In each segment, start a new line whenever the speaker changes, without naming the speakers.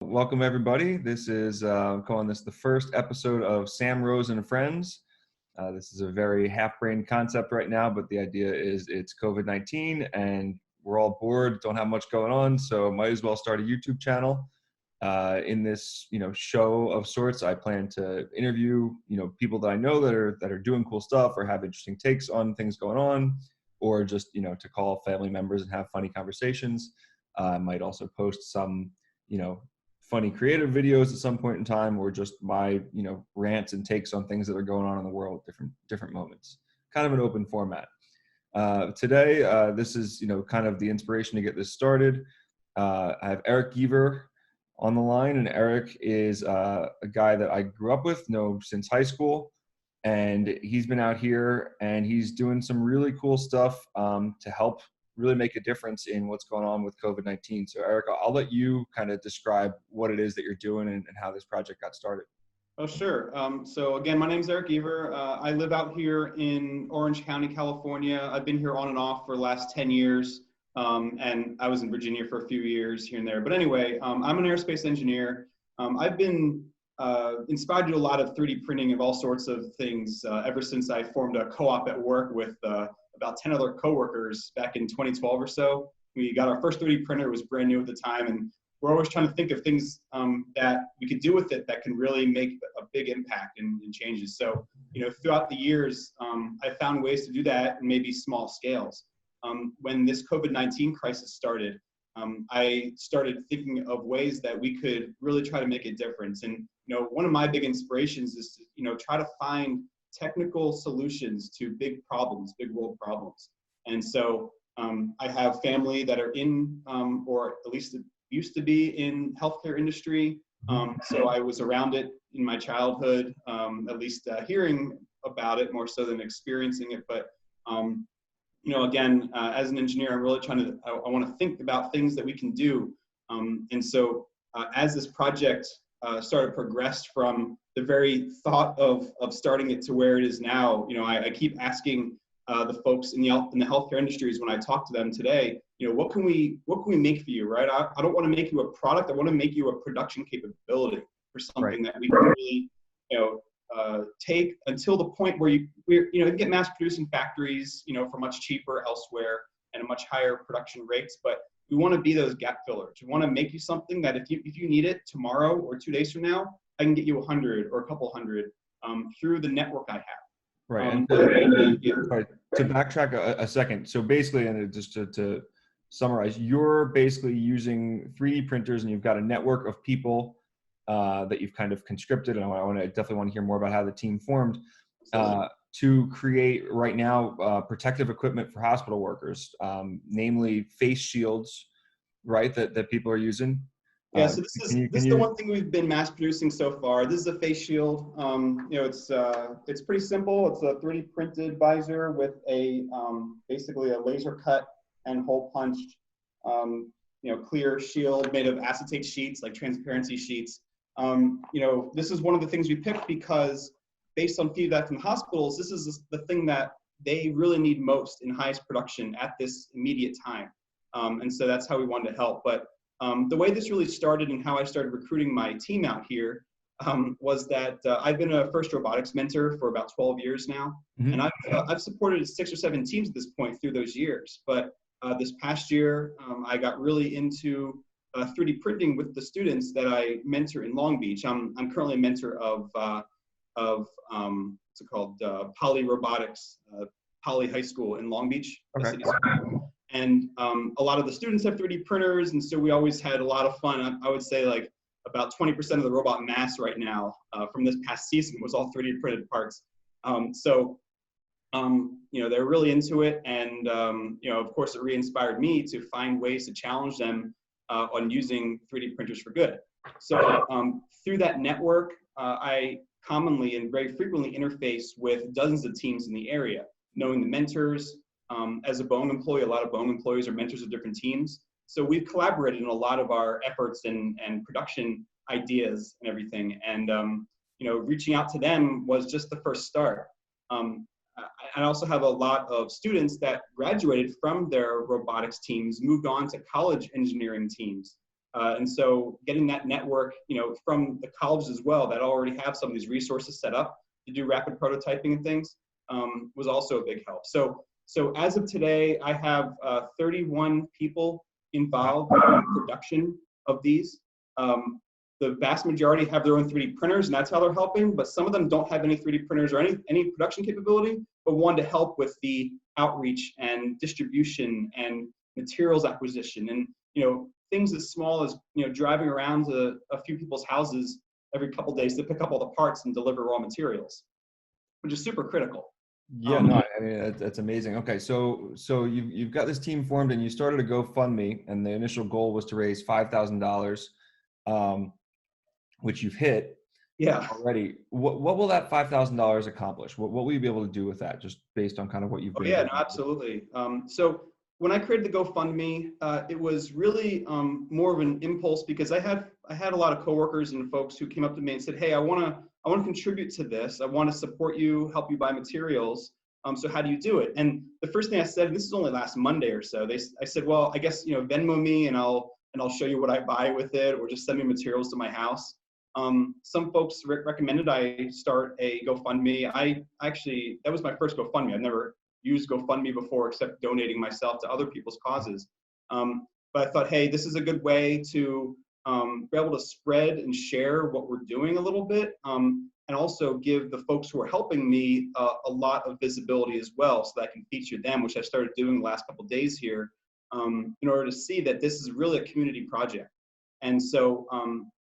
Welcome everybody. This is calling this the first episode of Sam Rose and Friends. This is a very half-brained concept right now, but the idea is it's COVID-19 and we're all bored, don't have much going on, so might as well start a YouTube channel. In this, show of sorts, I plan to interview, people that I know that are doing cool stuff or have interesting takes on things going on, or just, to call family members and have funny conversations. I might also post some, funny creative videos at some point in time, or just my, rants and takes on things that are going on in the world, different moments. Kind of an open format. Today, this is, kind of the inspiration to get this started. I have Eric Geaver on the line, and Eric is a guy that I grew up with, know since high school, and he's been out here and he's doing some really cool stuff to help really make a difference in what's going on with COVID-19. So Eric, I'll let you kind of describe what it is that you're doing and how this project got started.
Oh, sure. So again, my name is Eric Geaver. I live out here in Orange County, California. I've been here on and off for the last 10 years. And I was in Virginia for a few years here and there. But anyway, I'm an aerospace engineer. I've been inspired to do a lot of 3D printing of all sorts of things ever since I formed a co-op at work with about 10 other coworkers back in 2012 or so. We got our first 3D printer. It was brand new at the time, and we're always trying to think of things that we could do with it that can really make a big impact and changes. So, throughout the years, I found ways to do that in maybe small scales. When this COVID-19 crisis started, I started thinking of ways that we could really try to make a difference. And, one of my big inspirations is to, try to find technical solutions to big problems, big world problems. And so I have family that are in, or at least used to be in healthcare industry. So I was around it in my childhood, at least hearing about it more so than experiencing it. But, again, as an engineer, I'm really I want to think about things that we can do. And so as this project started progressed from the very thought of starting it to where it is now, I keep asking the folks in the healthcare industries when I talk to them today, what can we make for you, right? I don't want to make you a product. I want to make you a production capability for something that we can really, take until the point where we get mass producing factories, for much cheaper elsewhere and a much higher production rates. But we want to be those gap fillers. We want to make you something that if you need it tomorrow or 2 days from now, I can get you 100 or a couple hundred through the network I have.
Right. To backtrack a second. So basically, and just to summarize, you're basically using 3D printers and you've got a network of people that you've kind of conscripted. And I definitely want to hear more about how the team formed to create right now protective equipment for hospital workers, namely face shields, right, that people are using.
Yeah, so this is the one thing we've been mass producing so far. This is a face shield. It's pretty simple. It's a 3D printed visor with a basically a laser cut and hole punched clear shield made of acetate sheets, like transparency sheets. This is one of the things we picked because based on feedback from the hospitals, this is the thing that they really need most in highest production at this immediate time. And so that's how we wanted to help. But the way this really started and how I started recruiting my team out here was that I've been a FIRST robotics mentor for about 12 years now. Mm-hmm. And I've supported 6 or 7 teams at this point through those years. But this past year, I got really into 3D printing with the students that I mentor in Long Beach. I'm currently a mentor of what's it called, Poly Robotics, Poly High School in Long Beach.
Okay.
And a lot of the students have 3D printers, and so we always had a lot of fun. I would say like about 20% of the robot mass right now from this past season was all 3D printed parts. They're really into it, and of course it re-inspired me to find ways to challenge them on using 3D printers for good. So through that network, I commonly and very frequently interface with dozens of teams in the area, knowing the mentors. As a Boeing employee, a lot of Boeing employees are mentors of different teams. So we've collaborated in a lot of our efforts and production ideas and everything. And, reaching out to them was just the first start. I also have a lot of students that graduated from their robotics teams, moved on to college engineering teams. And so getting that network, from the colleges as well that already have some of these resources set up to do rapid prototyping and things, was also a big help. So as of today, I have 31 people involved in the production of these. The vast majority have their own 3D printers, and that's how they're helping, but some of them don't have any 3D printers or any production capability, but want to help with the outreach and distribution and materials acquisition, and things as small as driving around to a few people's houses every couple days to pick up all the parts and deliver raw materials, which is super critical.
Yeah, no, I mean, that's amazing. Okay, so you've got this team formed, and you started a GoFundMe, and the initial goal was to raise $5,000, which you've hit.
Yeah.
Already. What will that $5,000 accomplish? What will you be able to do with that, just based on kind of what you've been
Yeah,
doing?
no, absolutely. So when I created the GoFundMe, it was really more of an impulse because I had a lot of coworkers and folks who came up to me and said, "Hey, I want to contribute to this. I want to support you, help you buy materials. So how do you do it?" And the first thing I said, this is only last Monday or so. I said, "Well, I guess Venmo me and I'll show you what I buy with it, or just send me materials to my house." Some folks recommended I start a GoFundMe. That was my first GoFundMe. I've never used GoFundMe before except donating myself to other people's causes. But I thought, hey, this is a good way to be able to spread and share what we're doing a little bit, and also give the folks who are helping me a lot of visibility as well, so that I can feature them, which I started doing the last couple of days here, in order to see that this is really a community project. And so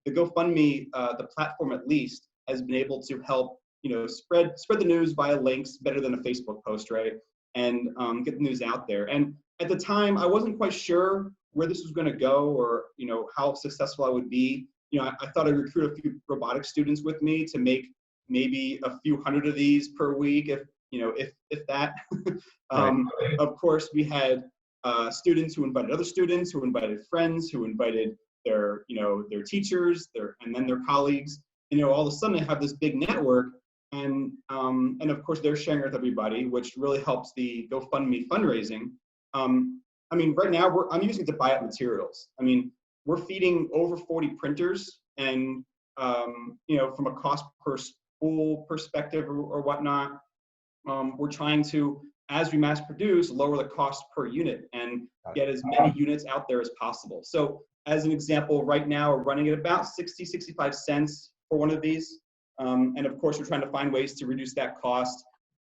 the GoFundMe, the platform at least, has been able to help spread the news via links better than a Facebook post, right? And get the news out there. And at the time, I wasn't quite sure where this was going to go, or how successful I would be. I thought I'd recruit a few robotics students with me to make maybe a few hundred of these per week, if that. Of course, we had students who invited other students, who invited friends, who invited their teachers, and then their colleagues. All of a sudden, I have this big network, and of course they're sharing with everybody, which really helps the GoFundMe fundraising. I mean, right now I'm using it to buy up materials. I mean, we're feeding over 40 printers, and from a cost per spool perspective or whatnot, we're trying to, as we mass produce, lower the cost per unit and get as many units out there as possible. So as an example, right now we're running at about 65 cents for one of these. And of course, we're trying to find ways to reduce that cost.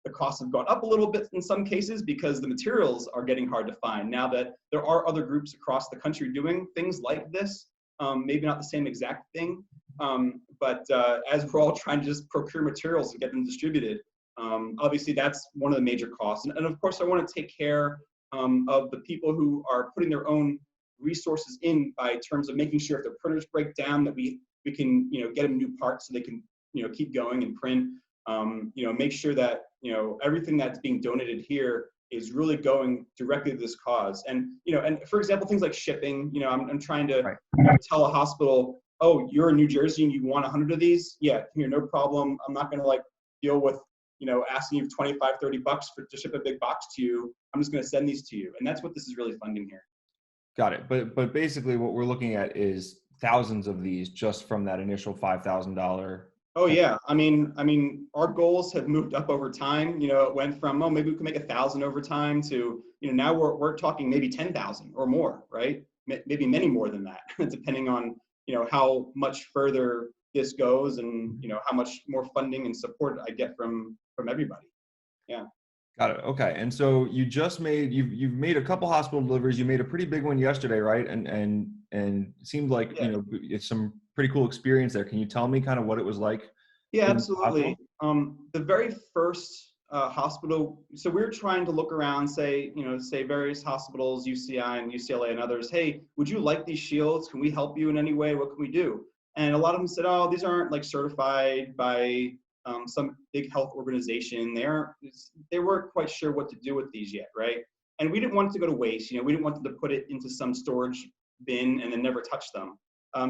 The costs have gone up a little bit in some cases because the materials are getting hard to find now that there are other groups across the country doing things like this. Maybe not the same exact thing, but as we're all trying to just procure materials and get them distributed, obviously that's one of the major costs. And of course, I want to take care of the people who are putting their own resources in, by terms of making sure if their printers break down, that we can get them new parts so they can keep going and print. Make sure that everything that's being donated here is really going directly to this cause. And and for example, things like shipping. I'm trying to tell a hospital, oh, you're in New Jersey and you want 100 of these? Yeah, here, no problem. I'm not going to deal with asking you 25, 30 bucks to ship a big box to you. I'm just going to send these to you. And that's what this is really funding here.
Got it. But basically what we're looking at is thousands of these just from that initial $5,000.
Oh yeah. I mean, our goals have moved up over time. It went from, oh, maybe we can make 1,000 over time to, now we're talking maybe 10,000 or more, right? Maybe many more than that, depending on, how much further this goes, and, how much more funding and support I get from everybody. Yeah. Got
it. Okay. And so you've made a couple hospital deliveries. You made a pretty big one yesterday, right? And it seemed like, it's some pretty cool experience there. Can you tell me kind of what it was like?
Yeah, absolutely. The very first hospital, so we were trying to look around, say various hospitals, UCI and UCLA and others, hey, would you like these shields? Can we help you in any way? What can we do? And a lot of them said, oh, these aren't certified by some big health organization. They weren't quite sure what to do with these yet, right? And we didn't want it to go to waste. We didn't want them to put it into some storage bin and then never touch them.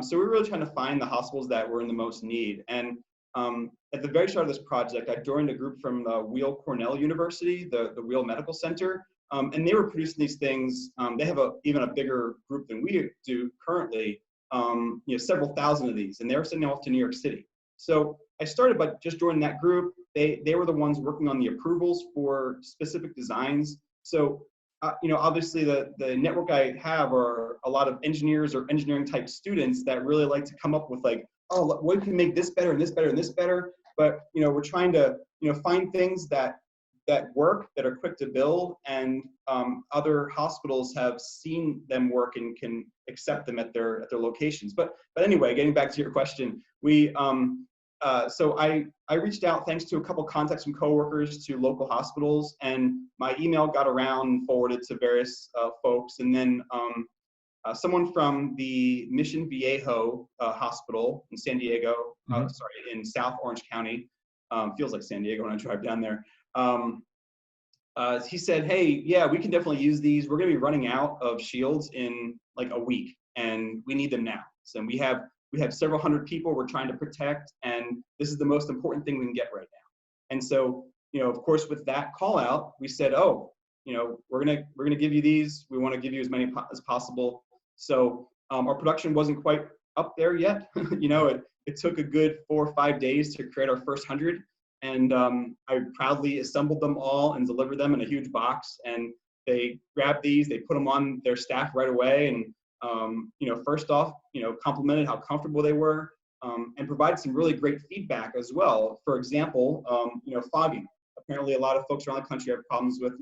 So we were really trying to find the hospitals that were in the most need. And at the very start of this project, I joined a group from Weill Cornell University, the Weill Medical Center, and they were producing these things. They have even a bigger group than we do currently, several thousand of these, and they were sending off to New York City. So I started by just joining that group. They were the ones working on the approvals for specific designs. So obviously the network I have are a lot of engineers or engineering type students that really like to come up with like, oh, we can make this better and this better and this better. But we're trying to find things that work, that are quick to build, and other hospitals have seen them work and can accept them at their locations. But anyway, getting back to your question, so I reached out thanks to a couple contacts from coworkers to local hospitals, and my email got around and forwarded to various folks, and then someone from the Mission Viejo Hospital in San Diego, in South Orange County, feels like San Diego when I drive down there. He said, hey, yeah, we can definitely use these. We're going to be running out of shields in like a week, and we need them now. So we have several hundred people we're trying to protect, and this is the most important thing we can get right now. And so, of course, with that call out, we said, oh, we're gonna give you these. We want to give you as many as possible. So our production wasn't quite up there yet. It took a good 4 or 5 days to create our first 100. And I proudly assembled them all and delivered them in a huge box. And they grabbed these, they put them on their staff right away. And, first off, complimented how comfortable they were, and provided some really great feedback as well. For example, fogging. Apparently a lot of folks around the country have problems with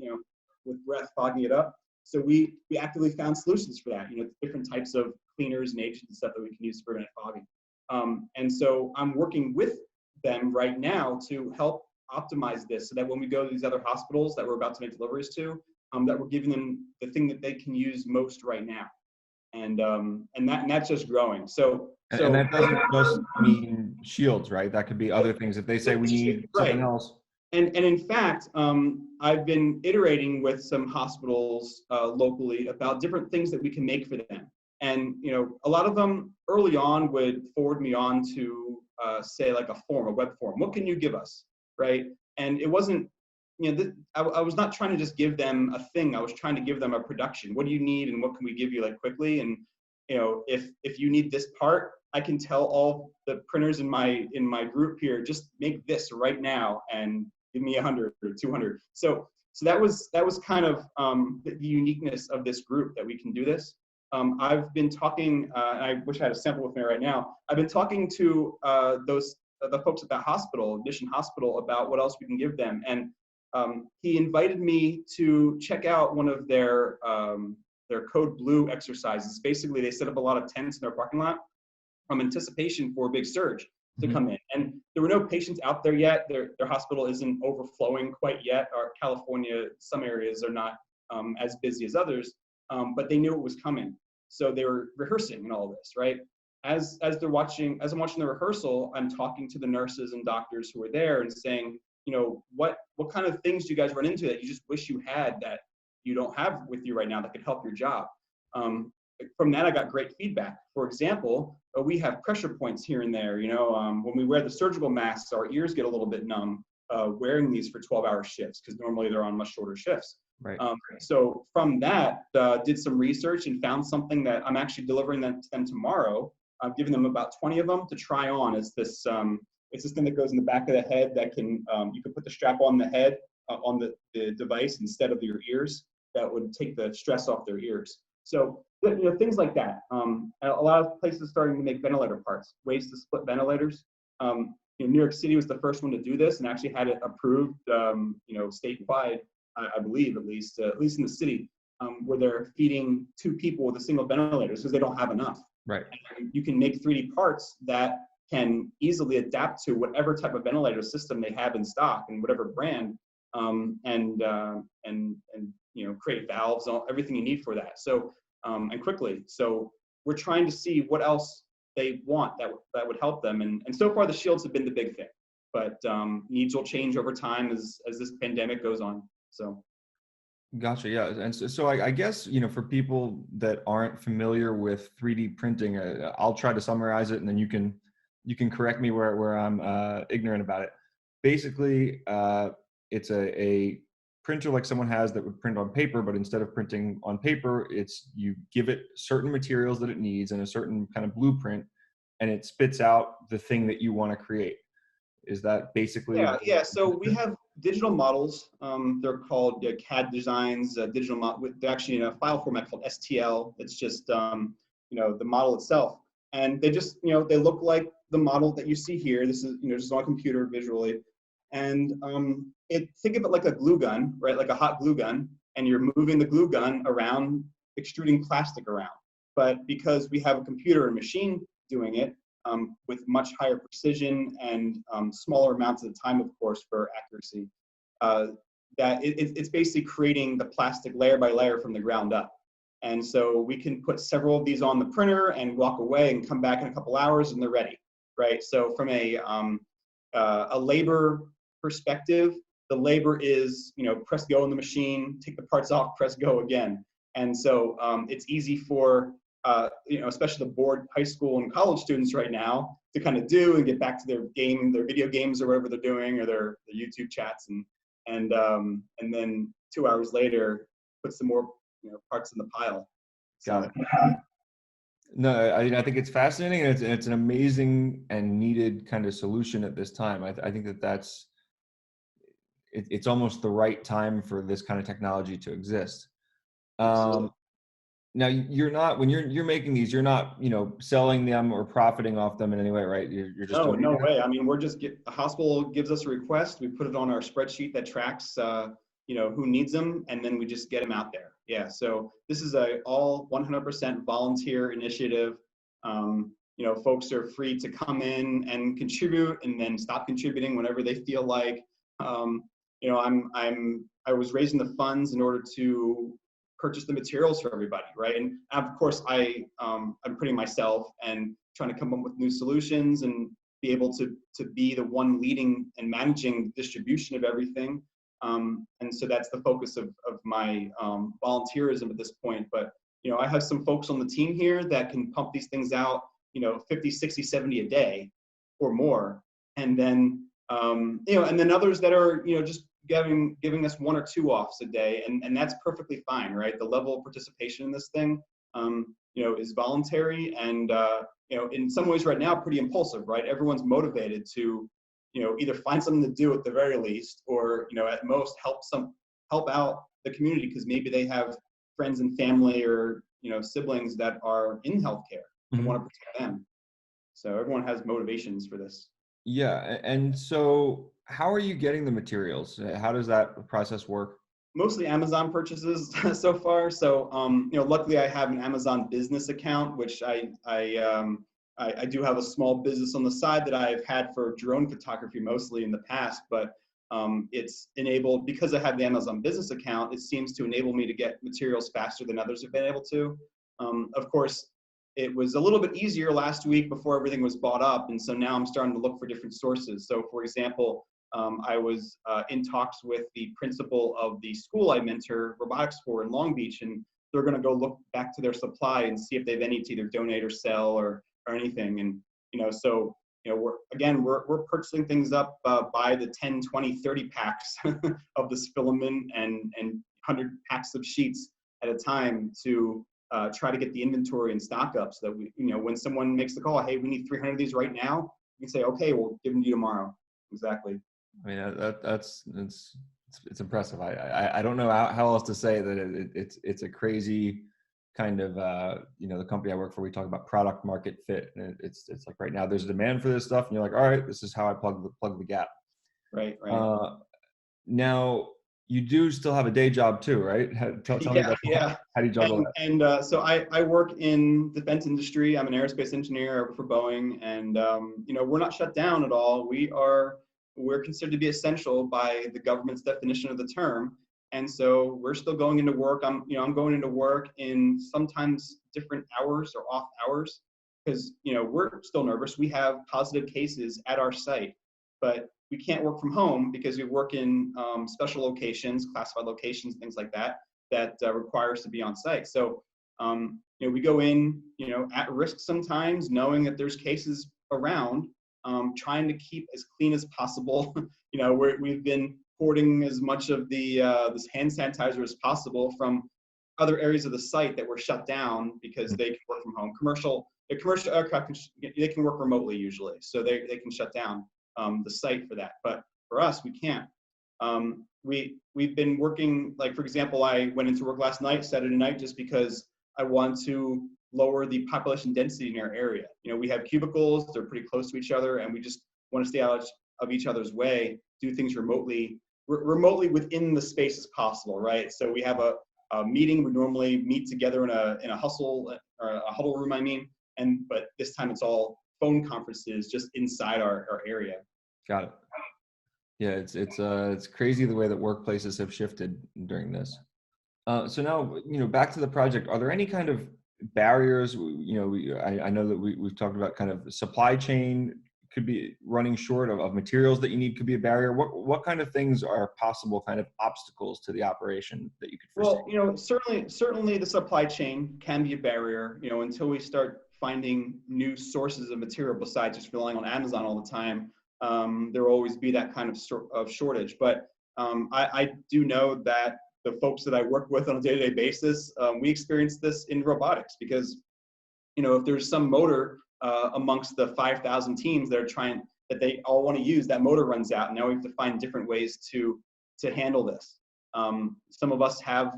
breath fogging it up. So we actively found solutions for that, different types of cleaners and agents and stuff that we can use to prevent fogging. And so I'm working with them right now to help optimize this so that when we go to these other hospitals that we're about to make deliveries to, that we're giving them the thing that they can use most right now. And that's just growing. So
that doesn't just mean shields, right? That could be other things. If they say we need something else.
And in fact, I've been iterating with some hospitals locally about different things that we can make for them. And a lot of them early on would forward me on to say like a web form. What can you give us, right? And it wasn't, I was not trying to just give them a thing. I was trying to give them a production. What do you need, and what can we give you like quickly? And if you need this part, I can tell all the printers in my group here, just make this right now and give me 100 or 200. So that was kind of the uniqueness of this group, that we can do this. I've been talking, and I wish I had a sample with me right now. I've been talking to the folks at that hospital, Mission Hospital, about what else we can give them. And he invited me to check out one of their Code Blue exercises. Basically, they set up a lot of tents in their parking lot from anticipation for a big surge to come in. And there were no patients out there yet. Their hospital isn't overflowing quite yet. Our California, some areas are not as busy as others, but they knew it was coming. So they were rehearsing and all this, right? As I'm watching the rehearsal, I'm talking to the nurses and doctors who were there and saying, what kind of things do you guys run into that you just wish you had that you don't have with you right now that could help your job? From that, I got great feedback. For example, we have pressure points here and there. When we wear the surgical masks, our ears get a little bit numb wearing these for 12-hour shifts, because normally they're on much shorter shifts.
Right.
So from that, did some research and found something that I'm actually delivering to them tomorrow. I'm giving them about 20 of them to try on. It's this thing that goes in the back of the head that can, you can put the strap on the head, on the device instead of your ears. That would take the stress off their ears. So, things like that. A lot of places are starting to make ventilator parts, ways to split ventilators. New York City was the first one to do this and actually had it approved, statewide, I believe, at least in the city, where they're feeding 2 people with a single ventilator because they don't have enough.
Right.
And you can make 3D parts that can easily adapt to whatever type of ventilator system they have in stock and whatever brand, and create valves, everything you need for that. So, and quickly. So we're trying to see what else they want that would help them. And so far the shields have been the big thing, but needs will change over time as this pandemic goes on. So.
Gotcha. Yeah. And so I guess, for people that aren't familiar with 3D printing, I'll try to summarize it, and then you can correct me where I'm ignorant about it. Basically, it's a printer like someone has that would print on paper, but instead of printing on paper, it's you give it certain materials that it needs and a certain kind of blueprint, and it spits out the thing that you want to create. Is that basically?
Yeah. So we have digital models. They're called CAD designs, digital with actually in a file format called STL. It's just the model itself, and they just they look like the model that you see here. This is just on a computer visually, and think of it like a glue gun, right? Like a hot glue gun, and you're moving the glue gun around, extruding plastic around. But because we have a computer and machine doing it, with much higher precision and smaller amounts of time, of course, for accuracy, that it's basically creating the plastic layer by layer from the ground up. And so we can put several of these on the printer and walk away and come back in a couple hours and they're ready, right? So from a labor perspective, the labor is, press go on the machine, take the parts off, press go again. And so it's easy for especially the bored high school and college students right now to kind of do and get back to their video games or whatever they're doing, or their YouTube chats, and then 2 hours later put some more parts in the pile.
Got it. No, I think it's fascinating, and it's an amazing and needed kind of solution at this time. I think that's it's almost the right time for this kind of technology to exist. Now you're not, when you're making these, you're not, selling them or profiting off them in any way, right? You're just
no way. I mean, the hospital gives us a request, we put it on our spreadsheet that tracks, who needs them, and then we just get them out there. Yeah. So this is all 100% volunteer initiative. Folks are free to come in and contribute, and then stop contributing whenever they feel like. I was raising the funds in order to purchase the materials for everybody, right? And of course, I'm printing myself and trying to come up with new solutions and be able to be the one leading and managing distribution of everything. And so that's the focus of my volunteerism at this point. But I have some folks on the team here that can pump these things out, 50, 60, 70 a day or more, and then and then others that are just giving us 1 or 2 offs a day, and that's perfectly fine, right? The level of participation in this thing, is voluntary, and in some ways right now pretty impulsive, right? Everyone's motivated to, either find something to do at the very least, or at most help out the community, because maybe they have friends and family or siblings that are in healthcare and want to protect them. So everyone has motivations for this.
Yeah, and so how are you getting the materials? How does that process work?
Mostly Amazon purchases so far. So, luckily I have an Amazon business account, which I do have a small business on the side that I've had for drone photography mostly in the past, but it's enabled, because I have the Amazon business account, it seems to enable me to get materials faster than others have been able to. Of course, it was a little bit easier last week before everything was bought up, and so now I'm starting to look for different sources. So, for example, I was in talks with the principal of the school I mentor robotics for in Long Beach, and they're going to go look back to their supply and see if they have any to either donate or sell or anything. And we're purchasing things up by the 10, 20, 30 packs of this filament and 100 packs of sheets at a time to try to get the inventory and stock up, so that we, when someone makes the call, hey, we need 300 of these right now, we can say, okay, we'll give them to you tomorrow. Exactly.
I mean, it's impressive. I don't know how else to say that it's a crazy kind of, the company I work for, we talk about product market fit. And it's like right now there's a demand for this stuff, and you're like, all right, this is how I plug the gap.
Right.
Now, you do still have a day job too, right? Tell me about that. How do you juggle that?
And so I work in the defense industry. I'm an aerospace engineer. I work for Boeing, and we're not shut down at all. We're considered to be essential by the government's definition of the term, and so we're still going into work. I'm going into work in sometimes different hours or off hours, because we're still nervous. We have positive cases at our site, but we can't work from home because we work in special locations, classified locations, things like that require us to be on site. So, we go in, at risk sometimes, knowing that there's cases around, trying to keep as clean as possible. We've been hoarding as much of the this hand sanitizer as possible from other areas of the site that were shut down because they can work from home. The commercial aircraft they can work remotely usually, so they can shut down the site for that. But for us, we can't. We've been working, like for example, I went into work last night, Saturday night, just because I want to lower the population density in our area. You know, we have cubicles; they're pretty close to each other, and we just want to stay out of each other's way, do things remotely within the space as possible, right? So we have a meeting. We normally meet together in a huddle room, I mean, but this time it's all phone conferences just inside our area.
Got it. Yeah, it's crazy the way that workplaces have shifted during this. So now, back to the project. Are there any kind of barriers? I know that we've talked about kind of supply chain could be running short of materials that you need could be a barrier. What kind of things are possible kind of obstacles to the operation that you could foresee?
Well, certainly the supply chain can be a barrier, until we start finding new sources of material besides just relying on Amazon all the time. There will always be that kind of shortage. But I do know that the folks that I work with on a day-to-day basis, we experience this in robotics because, if there's some motor amongst the 5,000 teams that they all want to use, that motor runs out. And now we have to find different ways to handle this. Some of us have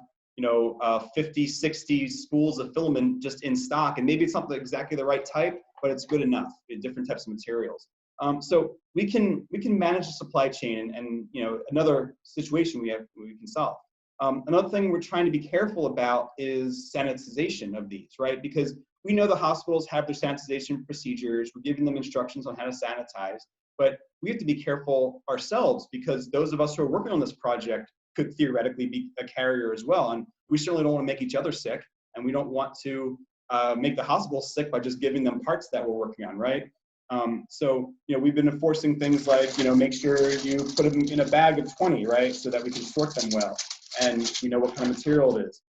50, 60 spools of filament just in stock, and maybe it's not exactly the right type, but it's good enough in different types of materials. So we can manage the supply chain, and another situation we can solve. Another thing we're trying to be careful about is sanitization of these, right? Because we know the hospitals have their sanitization procedures. We're giving them instructions on how to sanitize, but we have to be careful ourselves because those of us who are working on this project could theoretically be a carrier as well. And we certainly don't want to make each other sick, and we don't want to make the hospital sick by just giving them parts that we're working on, right? So we've been enforcing things like, make sure you put them in a bag of 20, right? So that we can sort them well. And we know what kind of material it is.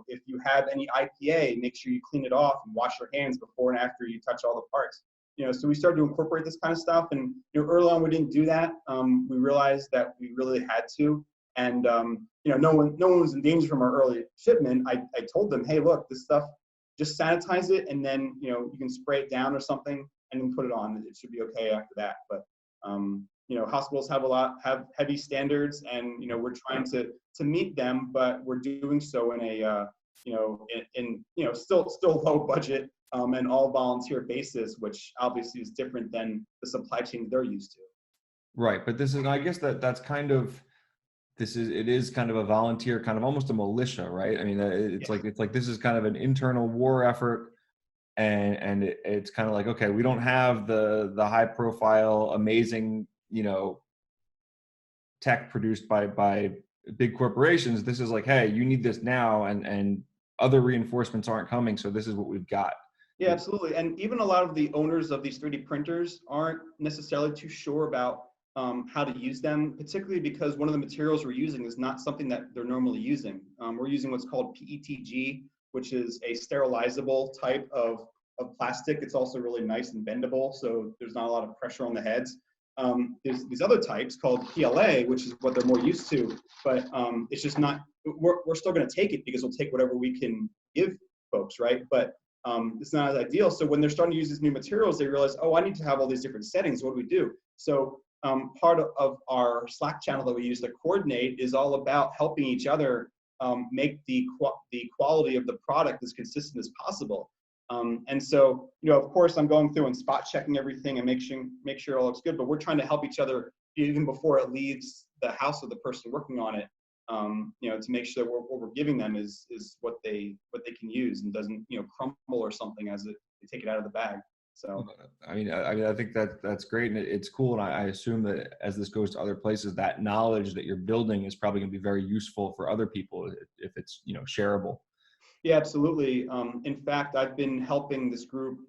If you have any IPA, make sure you clean it off and wash your hands before and after you touch all the parts. So we started to incorporate this kind of stuff. And early on we didn't do that. We realized that we really had to. And no one was in danger from our early shipment. I told them, hey, look, this stuff, just sanitize it, and then you can spray it down or something, and then put it on. It should be okay after that. But hospitals have heavy standards, and we're trying to meet them, but we're doing so in a still low budget and all volunteer basis, which obviously is different than the supply chain they're used to.
Right, but I guess that's kind of. It is kind of a volunteer, kind of almost a militia, right? I mean, it's like this is kind of an internal war effort, and it's kind of like, okay, we don't have the high profile, amazing, tech produced by big corporations. This is like, hey, you need this now, and other reinforcements aren't coming, so this is what we've got.
Yeah, absolutely. And even a lot of the owners of these 3D printers aren't necessarily too sure about how to use them, particularly because one of the materials we're using is not something that they're normally using. We're using what's called PETG, which is a sterilizable type of plastic. It's also really nice and bendable, so there's not a lot of pressure on the heads. There's these other types called PLA, which is what they're more used to, but it's just not, we're still going to take it because we'll take whatever we can give folks, right? But it's not as ideal. So when they're starting to use these new materials, they realize, oh, I need to have all these different settings. What do we do? So part of our Slack channel that we use to coordinate is all about helping each other make the quality of the product as consistent as possible. And so, of course, I'm going through and spot checking everything and make sure it all looks good, but we're trying to help each other even before it leaves the house of the person working on it, to make sure that what we're giving them is what they can use and doesn't, crumble or something as they take it out of the bag. So,
I think that's great, and it's cool. And I assume that as this goes to other places, that knowledge that you're building is probably going to be very useful for other people if it's, shareable.
Yeah, absolutely. In fact, I've been helping this group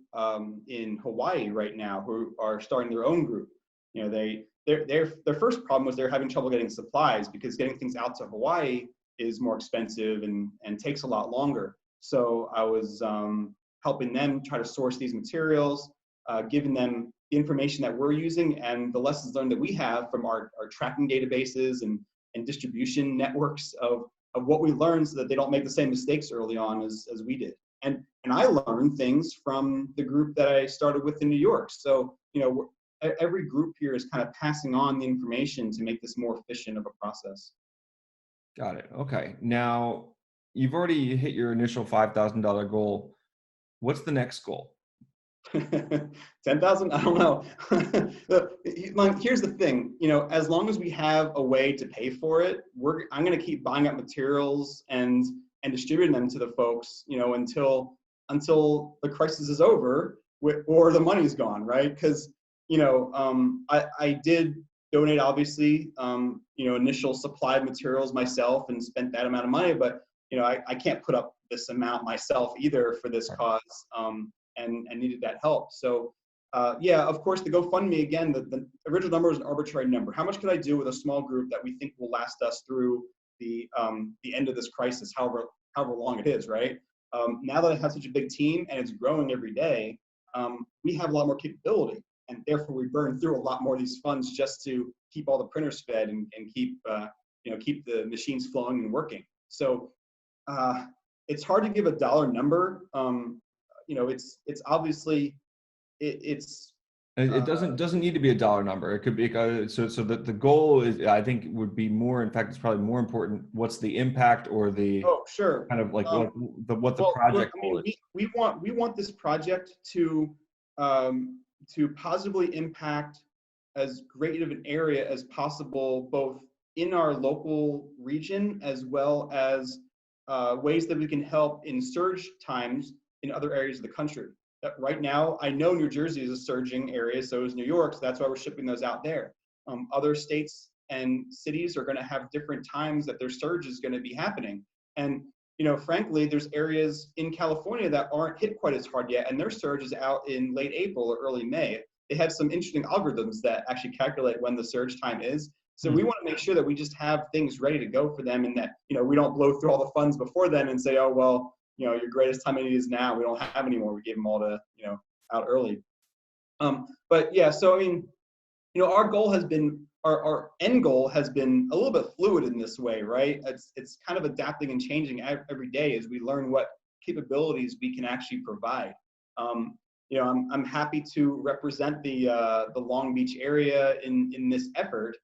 in Hawaii right now who are starting their own group. Their first problem was they're having trouble getting supplies because getting things out to Hawaii is more expensive and takes a lot longer. So I was helping them try to source these materials. giving them the information that we're using and the lessons learned that we have from our tracking databases and distribution networks of what we learned so that they don't make the same mistakes early on as we did. And I learned things from the group that I started with in New York. So, every group here is kind of passing on the information to make this more efficient of a process.
Got it. Okay. Now, you've already hit your initial $5,000 goal. What's the next goal?
10,000? I don't know. Here's the thing, as long as we have a way to pay for it, I'm going to keep buying up materials and distributing them to the folks, until the crisis is over or the money's gone, right? Because, I did donate, obviously, initial supply of materials myself and spent that amount of money, but, I can't put up this amount myself either for this cause. And needed that help. So yeah, of course, the GoFundMe, again, the original number is an arbitrary number. How much could I do with a small group that we think will last us through the end of this crisis, however long it is, right? Now that I have such a big team and it's growing every day, we have a lot more capability, and therefore we burn through a lot more of these funds just to keep all the printers fed and keep the machines flowing and working. So it's hard to give a dollar number. It's obviously it
doesn't need to be a dollar number. It could be so that the goal is, I think, would be more. In fact, it's probably more important. What's the impact or the
sure
kind of like what the project goal is?
We want this project to positively impact as great of an area as possible, both in our local region as well as ways that we can help in surge times in other areas of the country. Right now, I know New Jersey is a surging area, so is New York, so that's why we're shipping those out there. Other states and cities are going to have different times that their surge is going to be happening. And, frankly, there's areas in California that aren't hit quite as hard yet, and their surge is out in late April or early May. They have some interesting algorithms that actually calculate when the surge time is. So we want to make sure that we just have things ready to go for them, and that, we don't blow through all the funds before then and say, oh, well, your greatest time of need is now. We don't have any more. We gave them all to, out early. But yeah, so, our goal has been, our end goal has been a little bit fluid in this way, right? It's kind of adapting and changing every day as we learn what capabilities we can actually provide. I'm happy to represent the Long Beach area in this effort,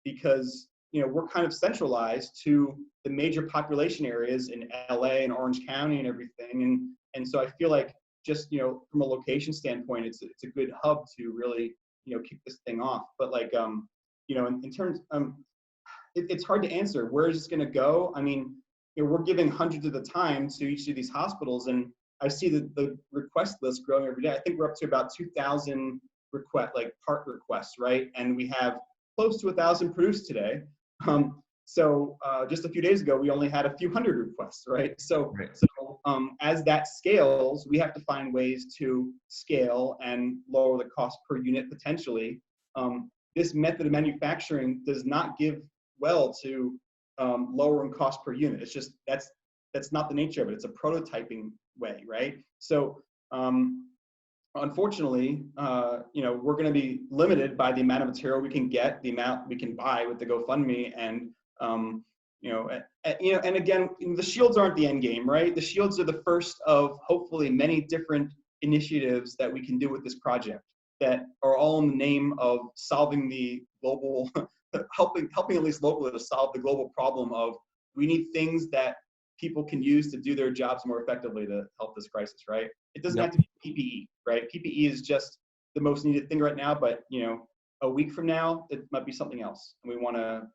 because we're kind of centralized to the major population areas in LA and Orange County and everything. And so I feel like just, from a location standpoint, it's a good hub to really, keep this thing off. But like, in terms, it's hard to answer. Where is this going to go? I mean, we're giving hundreds at a time to each of these hospitals, and I see the request list growing every day. I think we're up to about 2,000 part requests, right? And we have close to 1,000 produced today. So just a few days ago, we only had a few hundred requests, right? So as that scales, we have to find ways to scale and lower the cost per unit potentially. This method of manufacturing does not give well to lowering cost per unit. It's just, that's not the nature of it. It's a prototyping way, right? So unfortunately, we're going to be limited by the amount of material we can get, the amount we can buy with the GoFundMe, and and again, the shields aren't the end game, right? The shields are the first of hopefully many different initiatives that we can do with this project that are all in the name of solving the global, helping at least locally to solve the global problem of, we need things that people can use to do their jobs more effectively to help this crisis, right? It doesn't have to be PPE, right? PPE is just the most needed thing right now, but a week from now, it might be something else. And we want to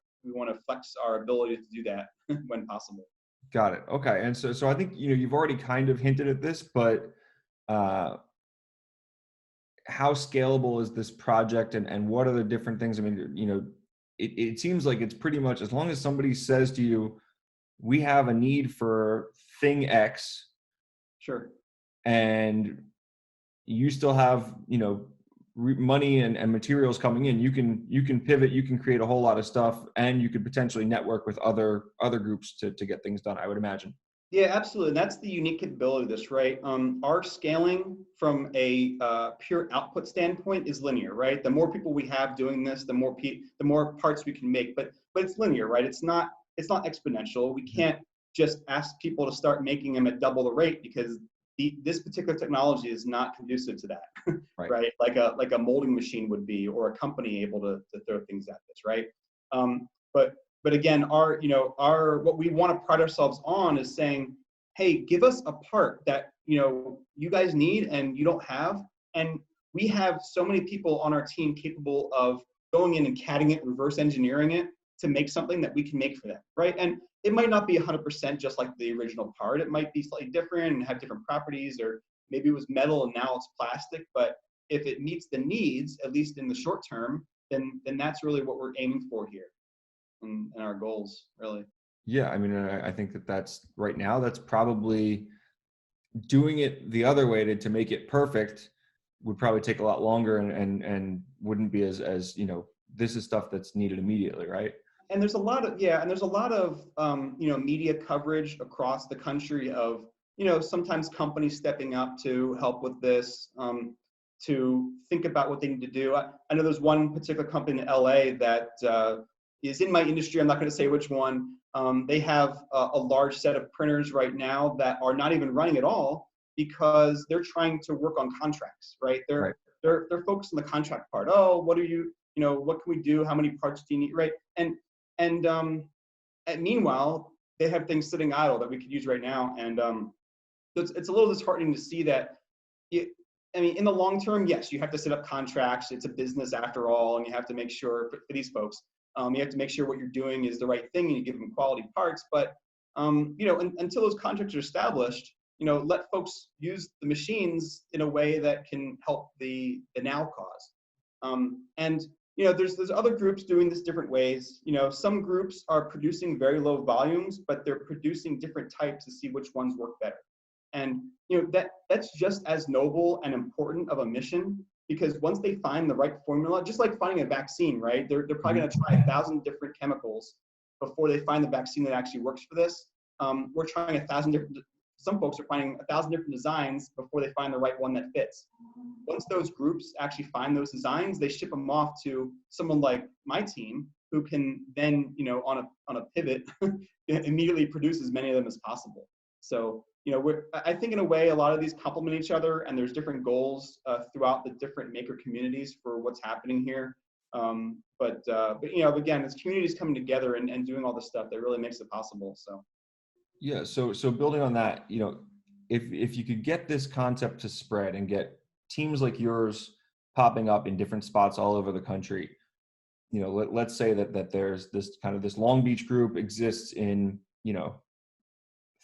flex our ability to do that when possible.
Got it. Okay. And so I think, you've already kind of hinted at this, but how scalable is this project, and what are the different things? I mean, it seems like it's pretty much, as long as somebody says to you, we have a need for thing X.
Sure.
And you still have, money and materials coming in, you can pivot, you can create a whole lot of stuff, and you could potentially network with other groups to get things done, I would imagine.
Yeah, absolutely. And that's the unique capability of this, right? Our scaling from a pure output standpoint is linear, right? The more people we have doing this, the more parts we can make. But it's linear, right? It's not exponential. We
Mhm.
can't just ask people to start making them at double the rate because this particular technology is not conducive to that,
Right.
right? Like a molding machine would be, or a company able to throw things at this, right? Um, but but again, our what we want to pride ourselves on is saying, hey, give us a part that you guys need and you don't have, and we have so many people on our team capable of going in and CADing it, reverse engineering it to make something that we can make for them, right? And it might not be 100% just like the original part. It might be slightly different and have different properties, or maybe it was metal and now it's plastic. But if it meets the needs, at least in the short term, then that's really what we're aiming for here and our goals, really.
Yeah, I mean, I think that that's right now, that's probably doing it the other way to make it perfect would probably take a lot longer and wouldn't be as, this is stuff that's needed immediately, right?
And there's a lot of yeah, and there's a lot of media coverage across the country of sometimes companies stepping up to help with this, to think about what they need to do. I know there's one particular company in LA that is in my industry. I'm not going to say which one. They have a large set of printers right now that are not even running at all because they're trying to work on contracts. Right?
Right.
They're focused on the contract part. Oh, what are you? What can we do? How many parts do you need? Right? And meanwhile, they have things sitting idle that we could use right now. And so it's a little disheartening to see that. I mean, in the long term, yes, you have to set up contracts. It's a business after all, and you have to make sure for these folks, you have to make sure what you're doing is the right thing, and you give them quality parts. But until those contracts are established, let folks use the machines in a way that can help the now cause. And there's other groups doing this different ways. Some groups are producing very low volumes, but they're producing different types to see which ones work better. And that's just as noble and important of a mission, because once they find the right formula, just like finding a vaccine, right? They're probably
Mhm.
going to try 1,000 different chemicals before they find the vaccine that actually works for this. We're trying 1,000 different. Some folks are finding 1,000 different designs before they find the right one that fits. Once those groups actually find those designs, they ship them off to someone like my team, who can then, on a pivot, immediately produce as many of them as possible. So, I think in a way, a lot of these complement each other, and there's different goals throughout the different maker communities for what's happening here. But again, it's communities coming together and doing all this stuff that really makes it possible. So.
Yeah. So building on that, if you could get this concept to spread and get teams like yours popping up in different spots all over the country, let's say that there's this kind of this Long Beach group exists in,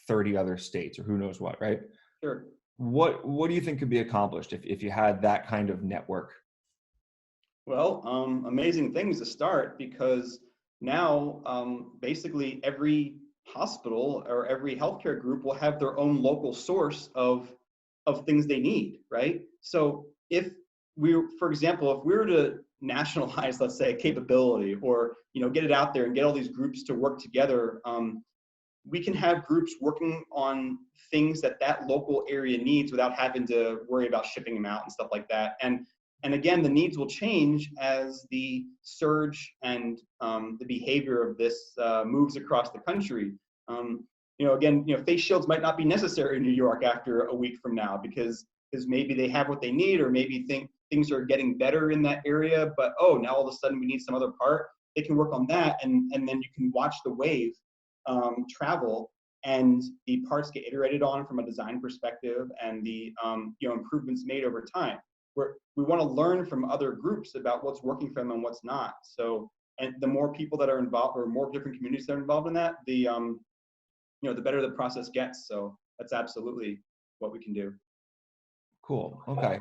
30 other states or who knows what, right?
Sure.
What do you think could be accomplished if you had that kind of network?
Well, amazing things to start, because now basically every hospital or every healthcare group will have their own local source of things they need, right? So if for example, if we were to nationalize, let's say, a capability, or get it out there and get all these groups to work together, we can have groups working on things that local area needs without having to worry about shipping them out and stuff like that. And again, the needs will change as the surge and the behavior of this moves across the country. Again, face shields might not be necessary in New York after a week from now, because maybe they have what they need, or maybe think things are getting better in that area. But now all of a sudden we need some other part. They can work on that, and then you can watch the wave travel, and the parts get iterated on from a design perspective, and the improvements made over time. We want to learn from other groups about what's working for them and what's not. So, and the more people that are involved, or more different communities that are involved in that, the better the process gets. So that's absolutely what we can do.
Cool. Okay.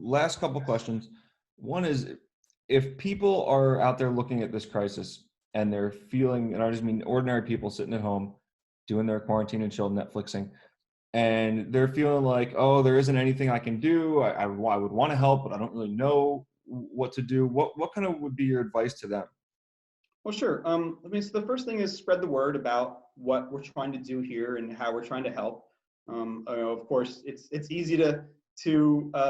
Last couple questions. One is, if people are out there looking at this crisis and they're feeling, and I just mean ordinary people sitting at home doing their quarantine and chill Netflixing, and they're feeling like, oh, there isn't anything I can do. I would want to help, but I don't really know what to do. What kind of would be your advice to them?
Well, sure. I mean, so the first thing is spread the word about what we're trying to do here and how we're trying to help. Of course, it's easy to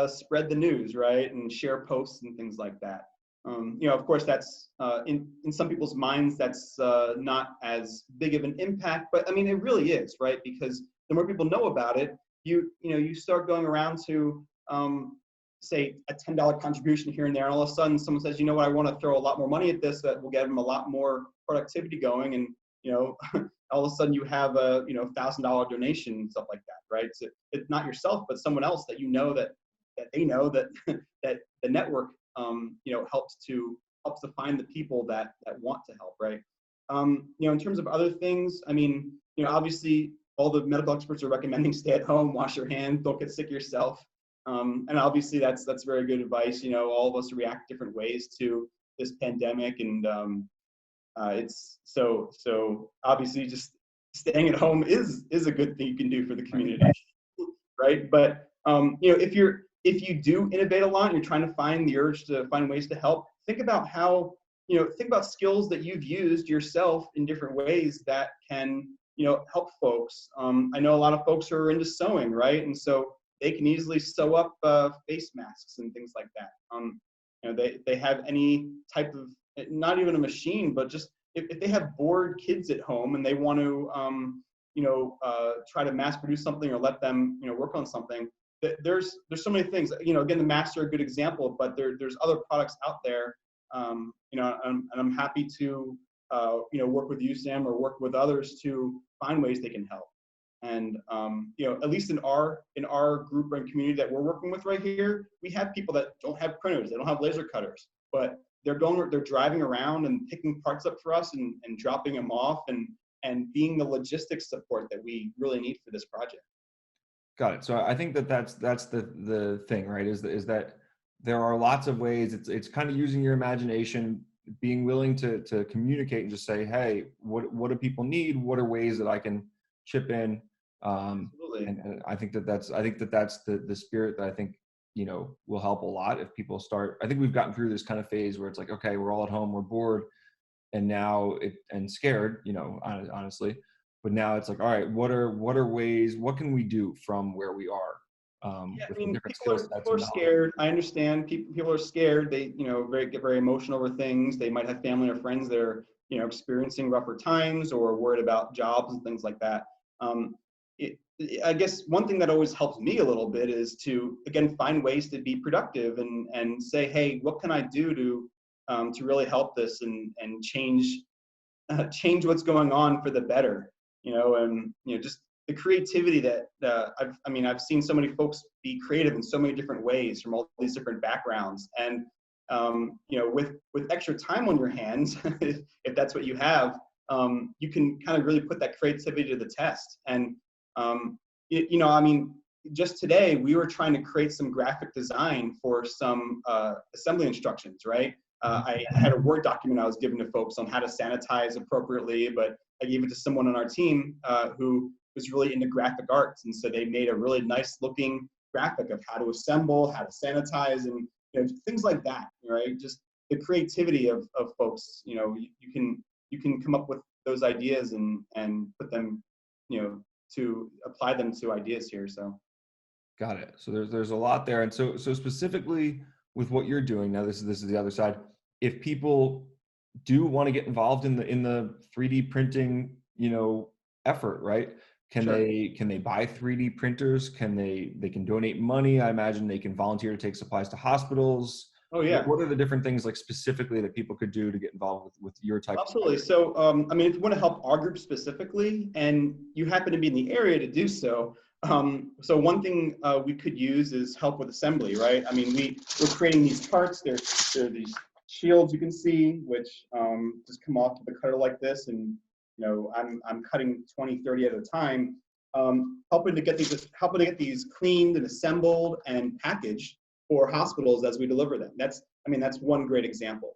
spread the news, right, and share posts and things like that. Of course, that's in some people's minds that's not as big of an impact, but I mean, it really is, right? Because the more people know about it, you start going around to say a $10 contribution here and there, and all of a sudden someone says, you know what, I want to throw a lot more money at this, that will get them a lot more productivity going, and all of a sudden you have a $1,000 donation and stuff like that, right? So it's not yourself, but someone else that that they know that that the network helps to find the people that want to help, right? In terms of other things, I mean, obviously all the medical experts are recommending stay at home, wash your hands, don't get sick yourself. And obviously that's very good advice. All of us react different ways to this pandemic, and it's so obviously just staying at home is a good thing you can do for the community, right? But if you do innovate a lot, and you're trying to find the urge to find ways to help, think about how think about skills that you've used yourself in different ways that can help folks. I know a lot of folks who are into sewing, right? And so they can easily sew up face masks and things like that. They have any type of, not even a machine, but just if they have bored kids at home and they want to try to mass produce something or let them work on something, there's so many things. Again, the masks are a good example, but there's other products out there. And I'm happy to work with you, Sam, or work with others to find ways they can help. And at least in our group and community that we're working with right here, we have people that don't have printers, they don't have laser cutters, but they're driving around and picking parts up for us and dropping them off and being the logistics support that we really need for this project.
Got it. So I think that's the thing, right? Is that there are lots of ways. It's kind of using your imagination, being willing to communicate and just say, hey, what do people need? What are ways that I can chip in?
Absolutely.
And I think that's the spirit that I think will help a lot if people start. I think we've gotten through this kind of phase where it's like, okay, we're all at home, we're bored, and now and scared, honestly. But now it's like, all right, what are ways? What can we do from where we are?
Yeah,
With
I mean,
different
people
skill sets
are
and knowledge.
scared. I understand people are scared. They get very emotional over things. They might have family or friends that are experiencing rougher times or worried about jobs and things like that. Um, I guess one thing that always helps me a little bit is to again find ways to be productive and say, hey, what can I do to really help this and change what's going on for the better, and just the creativity that I've seen so many folks be creative in so many different ways from all these different backgrounds, and with extra time on your hands, if that's what you have, you can kind of really put that creativity to the test. And I mean, just today we were trying to create some graphic design for some assembly instructions, right? I had a Word document I was giving to folks on how to sanitize appropriately, but I gave it to someone on our team who was really into graphic arts, and so they made a really nice looking graphic of how to assemble, how to sanitize, and things like that, right? Just the creativity of folks. You can come up with those ideas and put them, to apply them to ideas here. So.
Got it. So there's a lot there, and so specifically with what you're doing now, this is the other side. If people do want to get involved in the 3D printing, effort, right? Can
Sure.
they buy 3D printers? They can donate money? I imagine they can volunteer to take supplies to hospitals.
Oh yeah.
What are the different things like specifically that people could do to get involved with your type of
Absolutely.
project?
So, I mean, if you want to help our group specifically, and you happen to be in the area to do so, so one thing we could use is help with assembly, right? I mean, we're creating these parts. There are these shields you can see, which just come off with a cutter like this, and I'm cutting 20, 30 at a time, helping to get these cleaned and assembled and packaged for hospitals as we deliver them. That's one great example.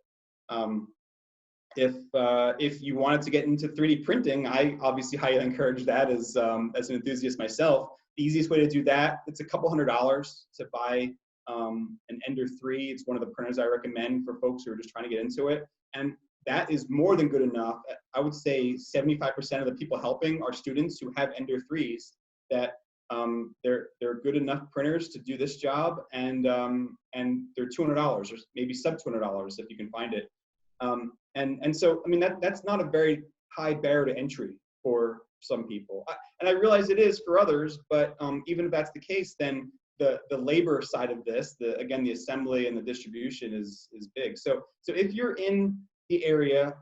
If you wanted to get into 3D printing, I obviously highly encourage that as an enthusiast myself. The easiest way to do that, it's a couple $100s to buy an Ender 3. It's one of the printers I recommend for folks who are just trying to get into it. And that is more than good enough. I would say 75% of the people helping are students who have Ender 3s that they're good enough printers to do this job, and they're $200 or maybe sub $200 if you can find it. And so, I mean, that's not a very high barrier to entry for some people. And I realize it is for others, but even if that's the case, then the labor side of this, again, the assembly and the distribution is big. So if you're in the area,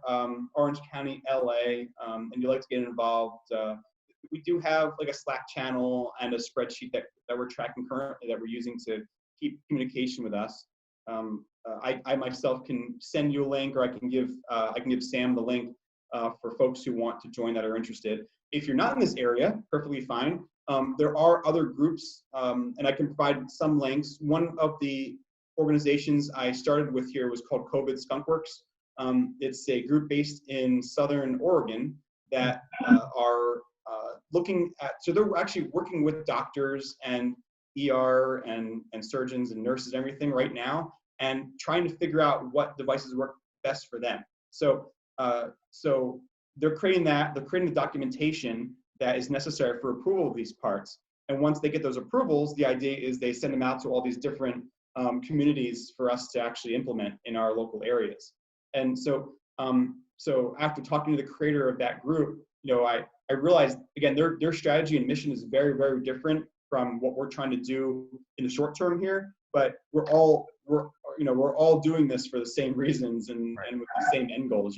Orange County, LA, and you'd like to get involved, we do have like a Slack channel and a spreadsheet that we're tracking currently that we're using to keep communication with us. I myself can send you a link, or I can give Sam the link for folks who want to join that are interested. If you're not in this area, perfectly fine. There are other groups, and I can provide some links. One of the organizations I started with here was called COVID Skunkworks. It's a group based in Southern Oregon that are looking at, so they're actually working with doctors and ER and surgeons and nurses and everything right now, and trying to figure out what devices work best for them. So they're creating the documentation that is necessary for approval of these parts. And once they get those approvals, the idea is they send them out to all these different communities for us to actually implement in our local areas. And so after talking to the creator of that group, I realized, again, their strategy and mission is very, very different from what we're trying to do in the short term here. But we're all doing this for the same reasons and with the same end goals,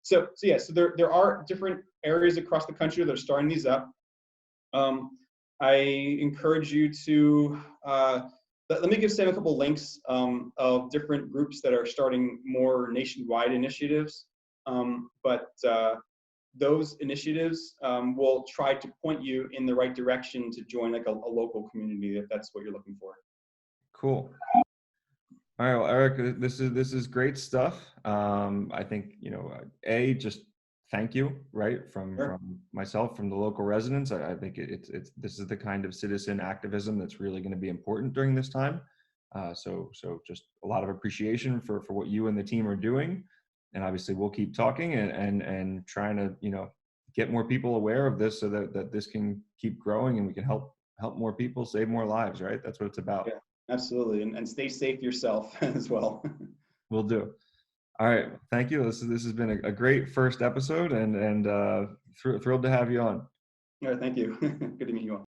So there are different areas across the country that are starting these up. I encourage you to let me give Sam a couple links of different groups that are starting more nationwide initiatives. But those initiatives will try to point you in the right direction to join like a local community if that's what you're looking for.
Cool. All right, well, Eric, this is great stuff. I think, just thank you, right, from myself, from the local residents. I think this is the kind of citizen activism that's really going to be important during this time. So just a lot of appreciation for what you and the team are doing, and obviously we'll keep talking and trying to get more people aware of this so that this can keep growing and we can help more people, save more lives, right? That's what it's about.
Yeah. Absolutely, and stay safe yourself as well.
Will do. All right, thank you. This has been a great first episode, and thrilled to have you on.
All right, thank you. Good to meet you all.